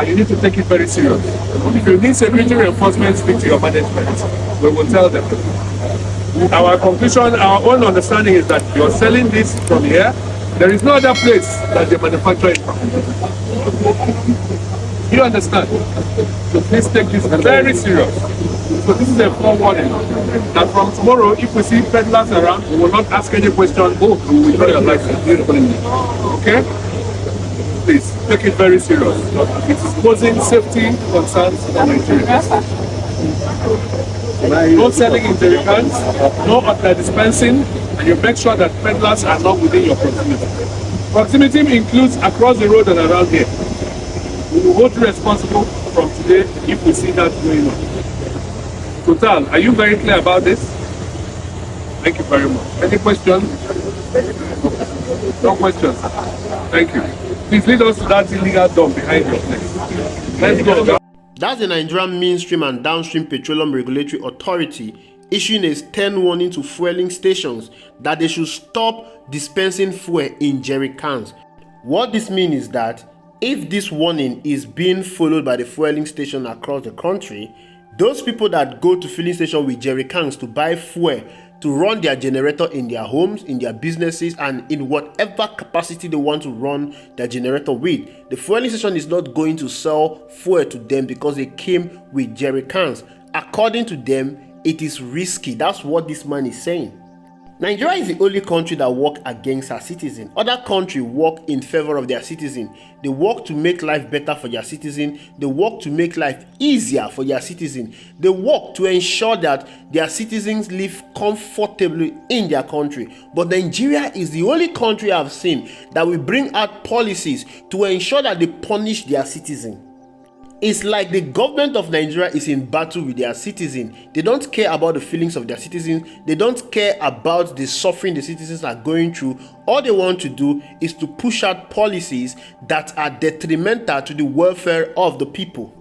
You need to take it very serious. If you need security reinforcement, speak to your management. We will tell them. Our conclusion, our own understanding is that you're selling this from here. There is no other place that they manufacture it from. You understand? So please take this very serious. So this is a forewarning that from tomorrow, if we see peddlers around, we will not ask any question. Oh, we will withdraw your license. Okay? Please take it very serious. It is posing safety concerns for Nigerians. No selling in Jerrycans, no other dispensing, and you make sure that peddlers are not within your proximity. Proximity includes across the road and around here. We will hold you responsible from today if we see that going on. Total, are you very clear about this? Thank you very much. Any questions? No questions. Thank you. Please lead us to that illegal dump behind your place. Let's go. That's the Nigerian Mainstream and Downstream Petroleum Regulatory Authority issuing a stern warning to fueling stations that they should stop dispensing fuel in jerry cans. What this means is that if this warning is being followed by the fueling station across the country, those people that go to filling station with jerry cans to buy fuel to run their generator in their homes, in their businesses, and in whatever capacity they want to run their generator with, the fueling station is not going to sell fuel to them because they came with jerry cans. According to them, it is risky. That's what this man is saying. Nigeria is the only country that works against her citizens. Other countries work in favor of their citizens. They work to make life better for their citizens. They work to make life easier for their citizens. They work to ensure that their citizens live comfortably in their country. But Nigeria is the only country I've seen that will bring out policies to ensure that they punish their citizens. It's like the government of Nigeria is in battle with their citizens. They don't care about the feelings of their citizens. They don't care about the suffering the citizens are going through. All they want to do is to push out policies that are detrimental to the welfare of the people.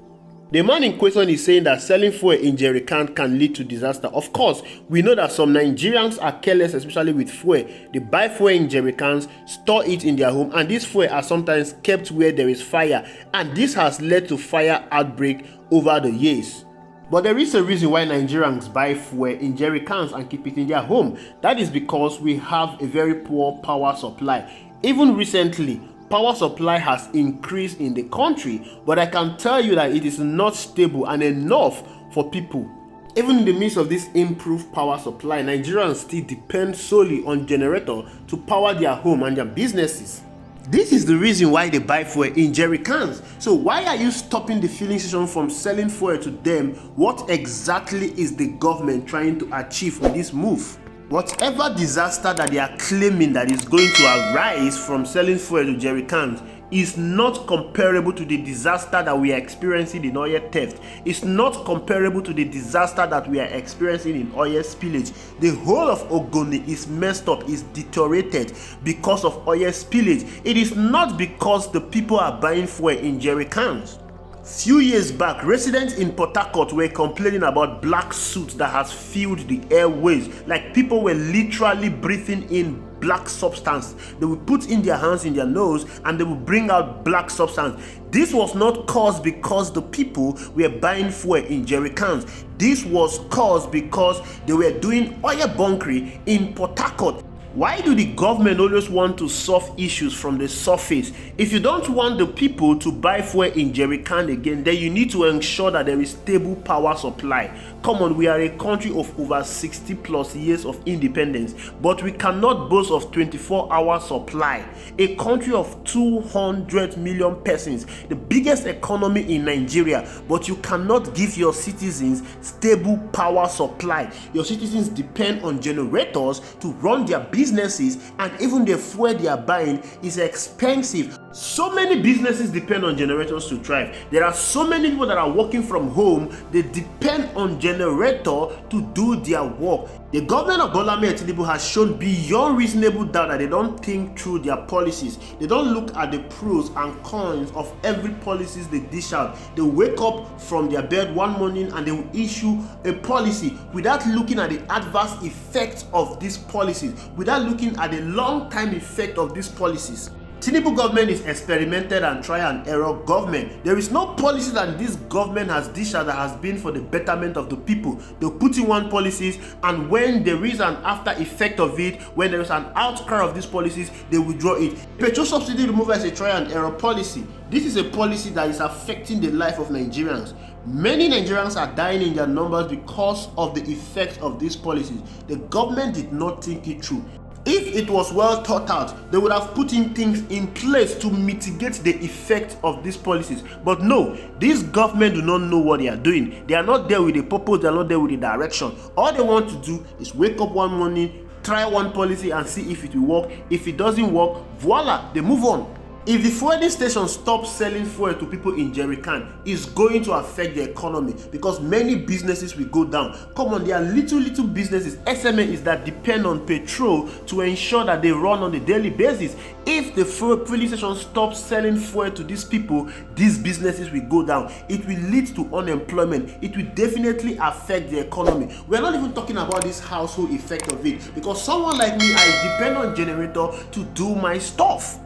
The man in question is saying that selling fuel in jerrycan can lead to disaster. Of course, we know that some Nigerians are careless, especially with fuel. They buy fuel in jerrycans, store it in their home, and these fuel are sometimes kept where there is fire, and this has led to fire outbreak over the years. But there is a reason why Nigerians buy fuel in jerrycans and keep it in their home. That is because we have a very poor power supply. Even recently, power supply has increased in the country, but I can tell you that it is not stable and enough for people. Even in the midst of this improved power supply, Nigerians still depend solely on generator to power their home and their businesses. This is the reason why they buy fuel in jerry cans. So why are you stopping the filling station from selling fuel to them? What exactly is the government trying to achieve with this move? Whatever disaster that they are claiming that is going to arise from selling fuel to jerry cans is not comparable to the disaster that we are experiencing in oil theft. It's not comparable to the disaster that we are experiencing in oil spillage. The whole of Ogoni is messed up, is deteriorated because of oil spillage. It is not because the people are buying fuel in jerry cans. Few years back, residents in Port Harcourt were complaining about black soot that has filled the airways. Like people were literally breathing in black substance. They would put in their hands in their nose and they would bring out black substance. This was not caused because the people were buying fuel in jerry cans. This was caused because they were doing oil bunkering in Port Harcourt. Why do the government always want to solve issues from the surface? If you don't want the people to buy fuel in jerrycan again, then you need to ensure that there is stable power supply. Come on, we are a country of over 60 plus years of independence, but we cannot boast of 24-hour supply. A country of 200 million persons, the biggest economy in Nigeria, but you cannot give your citizens stable power supply. Your citizens depend on generators to run their businesses, and even the fuel they are buying is expensive. So many businesses depend on generators to thrive. There are so many people that are working from home, they depend on generator to do their work. The government of Tinubu has shown beyond reasonable doubt that they don't think through their policies. They don't look at the pros and cons of every policies they dish out. They wake up from their bed one morning and they will issue a policy without looking at the adverse effects of these policies, without looking at the long-time effect of these policies. Tinubu government is experimented and try and error government. There is no policy that this government has dished that has been for the betterment of the people. They'll put in one policies, and when there is an after effect of it, when there is an outcry of these policies, they withdraw it. Petrol subsidy removal is a try and error policy. This is a policy that is affecting the life of Nigerians. Many Nigerians are dying in their numbers because of the effects of these policies. The government did not think it through. If it was well thought out, they would have put in things in place to mitigate the effect of these policies. But no, this government do not know what they are doing. They are not there with a purpose, they are not there with a direction. All they want to do is wake up one morning, try one policy and see if it will work. If it doesn't work, voila, they move on. If the fueling station stops selling fuel to people in Jerrycan, it's going to affect the economy because many businesses will go down. Come on, there are little businesses, SMEs that depend on petrol to ensure that they run on a daily basis. If the fueling station stops selling fuel to these people, these businesses will go down. It will lead to unemployment. It will definitely affect the economy. We're not even talking about this household effect of it because someone like me, I depend on generator to do my stuff.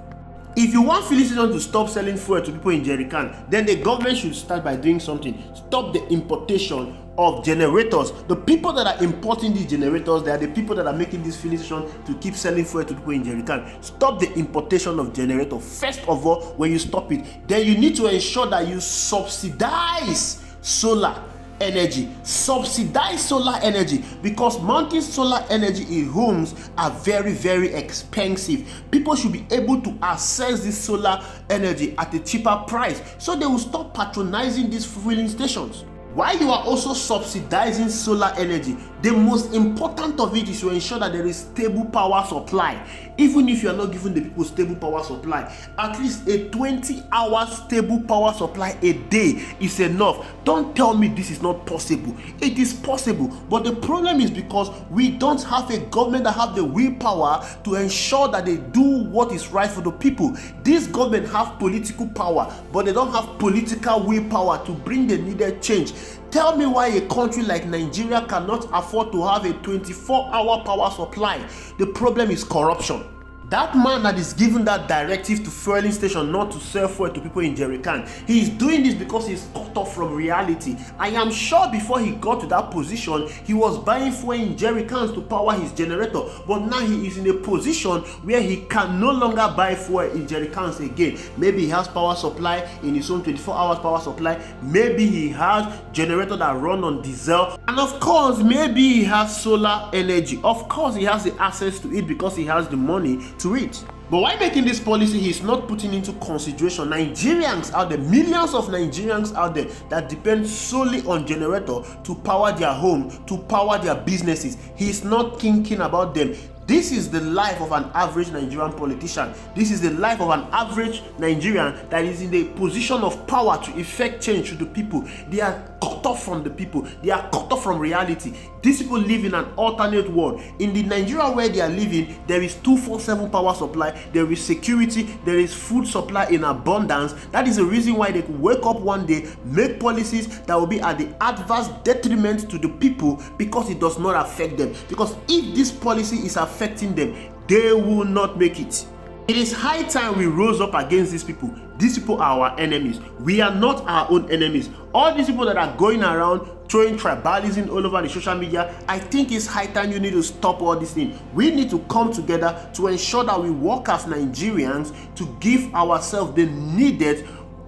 If you want filling station to stop selling fuel to people in Jerrycan, then the government should start by doing something. Stop the importation of generators. The people that are importing these generators, they are the people that are making this filling station to keep selling fuel to people in Jerrycan. Stop the importation of generators. First of all, when you stop it, then you need to ensure that you subsidize solar energy. Subsidize solar energy because mounting solar energy in homes are very expensive. People should be able to access this solar energy at a cheaper price, so they will stop patronizing these filling stations. While you are also subsidizing solar energy, the most important of it is to ensure that there is stable power supply. Even if you are not giving the people stable power supply, at least a 20-hour stable power supply a day is enough. Don't tell me this is not possible. It is possible, but the problem is because we don't have a government that have the willpower to ensure that they do what is right for the people. This government have political power, but they don't have political willpower to bring the needed change. Tell me why a country like Nigeria cannot afford to have a 24-hour power supply. The problem is corruption. That man that is giving that directive to fueling station not to sell fuel to people in Jerrycan, he is doing this because he's cut off from reality. I am sure before he got to that position, he was buying fuel in Jerrycans to power his generator. But now he is in a position where he can no longer buy fuel in Jerrycans again. Maybe he has power supply in his own 24 hours power supply. Maybe he has generator that run on diesel. And of course, maybe he has solar energy. Of course, he has the access to it because he has the money to it. But while making this policy, he's not putting into consideration Nigerians out there, millions of Nigerians out there that depend solely on generator to power their home, to power their businesses. He's not thinking about them. This is the life of an average Nigerian politician. This is the life of an average Nigerian that is in the position of power to effect change to the people. They are cut off from the people. They are cut off from reality. These people live in an alternate world. In the Nigeria where they are living, there is 24/7 power supply, there is security, there is food supply in abundance. That is the reason why they could wake up one day, make policies that will be at the adverse detriment to the people because it does not affect them. Because if this policy is affecting them, they will not make it. It is high time we rose up against these people. These people are our enemies. We are not our own enemies. All these people that are going around throwing tribalism all over the social media, I think it's high time you need to stop all these things. We need to come together to ensure that we work as Nigerians to give ourselves the needed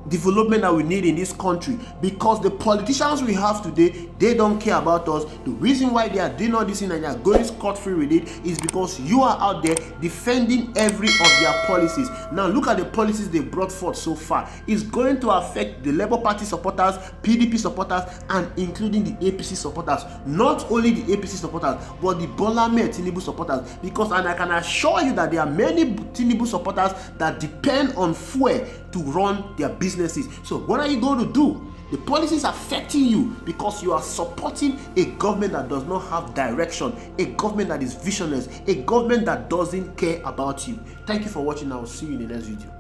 development that we need in this country, because the politicians we have today, they don't care about us. The reason why they are doing all this thing and they are going scot-free with it is because you are out there defending every of their policies. Now look at the policies they brought forth so far. It's going to affect the Labour Party supporters, PDP supporters, and including the APC supporters. Not only the APC supporters, but the Bola Ahmed Tinubu supporters, because, and I can assure you that there are many Tinubu supporters that depend on fuel to run their businesses. So what are you going to do? The policies affecting you because you are supporting a government that does not have direction, a government that is visionless, a government that doesn't care about you. Thank you for watching. I will see you in the next video.